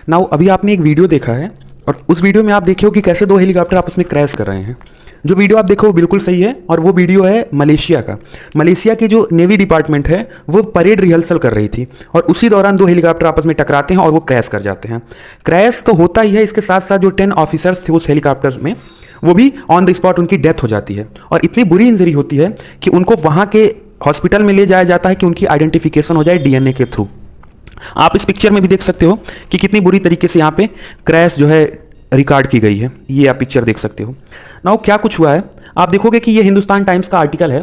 Now अभी आपने एक वीडियो देखा है और उस वीडियो में आप देखे हो कि कैसे दो हेलीकॉप्टर आपस में क्रैश कर रहे हैं। जो वीडियो आप देखो वो बिल्कुल सही है और वो वीडियो है मलेशिया का। मलेशिया की जो नेवी डिपार्टमेंट है वो परेड रिहर्सल कर रही थी और उसी दौरान दो हेलीकॉप्टर आपस में टकराते हैं और वो क्रैश कर जाते हैं। क्रैश तो होता ही है, इसके साथ साथ जो 10 ऑफिसर्स थे उस हेलीकॉप्टर में वो भी ऑन द स्पॉट उनकी डेथ हो जाती है और इतनी बुरी इंजरी होती है कि उनको वहाँ के हॉस्पिटल में ले जाया जाता है कि उनकी आइडेंटिफिकेशन हो जाए डीएनए के थ्रू। आप इस पिक्चर में भी देख सकते हो कि कितनी बुरी तरीके से यहाँ पे क्रैश जो है रिकॉर्ड की गई है। ये आप पिक्चर देख सकते हो। नाउ क्या कुछ हुआ है, आप देखोगे कि ये हिंदुस्तान टाइम्स का आर्टिकल है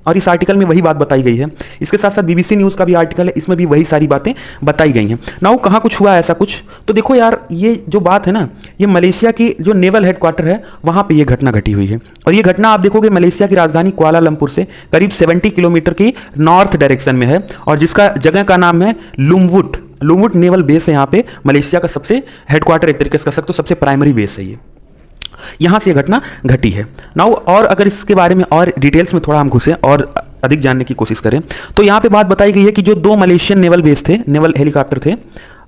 और इस आर्टिकल में वही बात बताई गई है। इसके साथ साथ बीबीसी न्यूज़ का भी आर्टिकल है, इसमें भी वही सारी बातें बताई गई हैं। नाउ कहाँ कुछ हुआ ऐसा कुछ, तो देखो यार ये जो बात है ना, ये मलेशिया की जो नेवल हेडक्वार्टर है वहाँ पे ये घटना घटी हुई है और ये घटना आप देखोगे मलेशिया की राजधानी कुआलालंपुर से करीब 70 किलोमीटर की नॉर्थ डायरेक्शन में है और जिसका जगह का नाम है लुमवुट नेवल बेस है। यहाँ पे मलेशिया का सबसे हेडक्वार्टर, एक तरीके से कह सकते हो सबसे प्राइमरी बेस है ये, यहां से घटना घटी है। नाउ और अगर इसके बारे में और डिटेल्स में थोड़ा हम घुसे और अधिक जानने की कोशिश करें तो यहां पे बात बताई गई है कि जो दो मलेशियन नेवल बेस थे, नेवल हेलीकॉप्टर थे,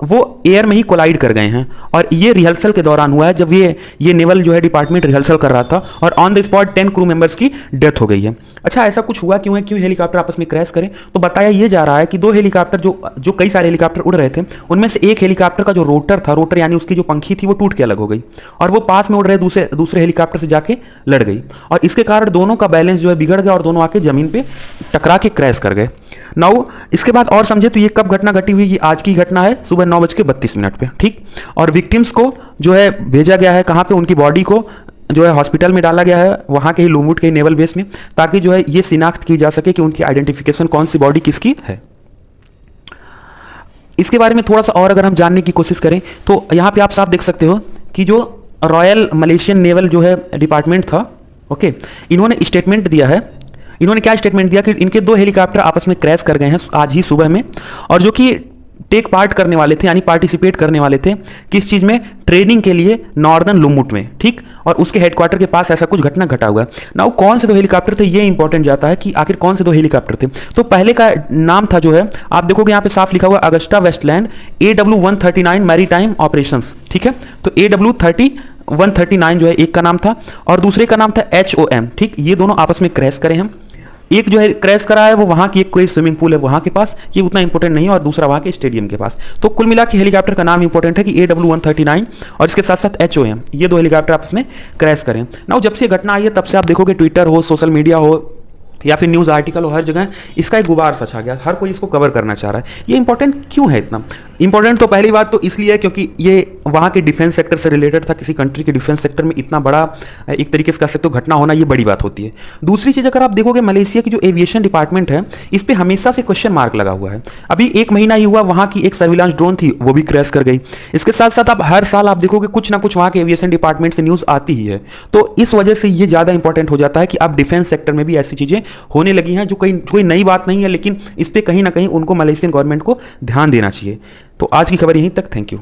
वो एयर में ही कोलाइड कर गए हैं और ये रिहर्सल के दौरान हुआ है जब ये नेवल जो है डिपार्टमेंट रिहर्सल कर रहा था और on the spot 10 crew members की डेथ हो गई है। अच्छा, ऐसा कुछ हुआ क्यों है, क्यों हेलीकॉप्टर आपस में क्रैश करें, तो बताया ये जा रहा है कि दो हेलीकॉप्टर जो कई सारे हेलीकॉप्टर उड़ रहे थे उनमें से एक हेलीकॉप्टर का जो रोटर यानी उसकी जो पंखी थी वो टूट के अलग हो गई और वो पास में उड़ रहे दूसरे हेलीकॉप्टर से जाके लड़ गई और इसके कारण दोनों का बैलेंस जो है बिगड़ गया और दोनों आके जमीन पे टकरा के क्रैश कर गए। नाउ इसके बाद और समझे तो ये कब घटना घटी हुई, ये आज की घटना है सुबह 9:32 पे, ठीक। और विक्टिम्स को जो है भेजा गया है कहाँ पे, उनकी बॉडी को जो है हॉस्पिटल में डाला गया है वहाँ के ही लुमवुट के नेवल बेस में, ताकि जो है ये शिनाख्त की जा सके कि उनकी आइडेंटिफिकेशन कौन सी बॉडी किसकी है। इसके बारे में थोड़ा सा और अगर हम जानने की कोशिश करें तो यहाँ पे आप साफ देख सकते हो कि जो रॉयल मलेशियन नेवल जो है डिपार्टमेंट था, ओके, इन्होंने स्टेटमेंट दिया है। इन्होंने क्या स्टेटमेंट दिया कि इनके दो हेलीकॉप्टर आपस में क्रैश कर गए हैं आज ही सुबह में और जो कि टेक पार्ट करने वाले थे यानी पार्टिसिपेट करने वाले थे किस चीज में, ट्रेनिंग के लिए नॉर्दर्न लुमवुट में, ठीक। और उसके हेडक्वार्टर के पास ऐसा कुछ घटना घटा हुआ है। नाउ कौन से दो हेलीकॉप्टर थे ये इंपॉर्टेंट जाता है कि आखिर कौन से दो हेलीकॉप्टर थे। तो पहले का नाम था जो है, आप देखोगे यहाँ पे साफ लिखा हुआ Agusta Westland AW139 maritime operations, ठीक है। तो AW139 जो है एक का नाम था और दूसरे का नाम था HOM, ठीक। ये दोनों आपस में क्रैश करे हैं। एक जो है क्रैश करा है वो वहाँ की एक कोई स्विमिंग पूल है वहाँ के पास, ये उतना इंपॉर्टेंट नहीं है, और दूसरा वहाँ के स्टेडियम के पास। तो कुल मिला के हेलीकॉप्टर का नाम इंपॉर्टेंट है कि AW139 और इसके साथ साथ HOM, ये दो हेलीकॉप्टर आपस में क्रैश करें। नाउ जब से घटना आई है तब से आप देखोगे ट्विटर हो, सोशल मीडिया हो या फिर न्यूज़ आर्टिकल हो, हर जगह इसका एक गुबार सा छा गया, हर कोई इसको कवर करना चाह रहा है। ये इंपॉर्टेंट क्यों है इतना इंपॉर्टेंट, तो पहली बात तो इसलिए क्योंकि ये वहाँ के डिफेंस सेक्टर से रिलेटेड था। किसी कंट्री के डिफेंस सेक्टर में इतना बड़ा एक तरीके से कह सकते हो घटना होना, ये बड़ी बात होती है। दूसरी चीज़, अगर आप देखोगे मलेशिया की जो एविएशन डिपार्टमेंट है इस पर हमेशा से क्वेश्चन मार्क लगा हुआ है। अभी 1 महीना ही हुआ, वहाँ की एक सर्विलांस ड्रोन थी वो भी क्रैश कर गई। इसके साथ साथ आप हर साल आप देखोगे कुछ ना कुछ वहाँ के एविएशन डिपार्टमेंट से न्यूज़ आती ही है। तो इस वजह से ये ज़्यादा इंपॉर्टेंट हो जाता है कि अब डिफेंस सेक्टर में भी ऐसी चीज़ें होने लगी हैं जो कोई नई बात नहीं है, लेकिन इस पर कहीं ना कहीं उनको मलेशियन गवर्नमेंट को ध्यान देना चाहिए। तो आज की खबर यहीं तक, थैंक यू।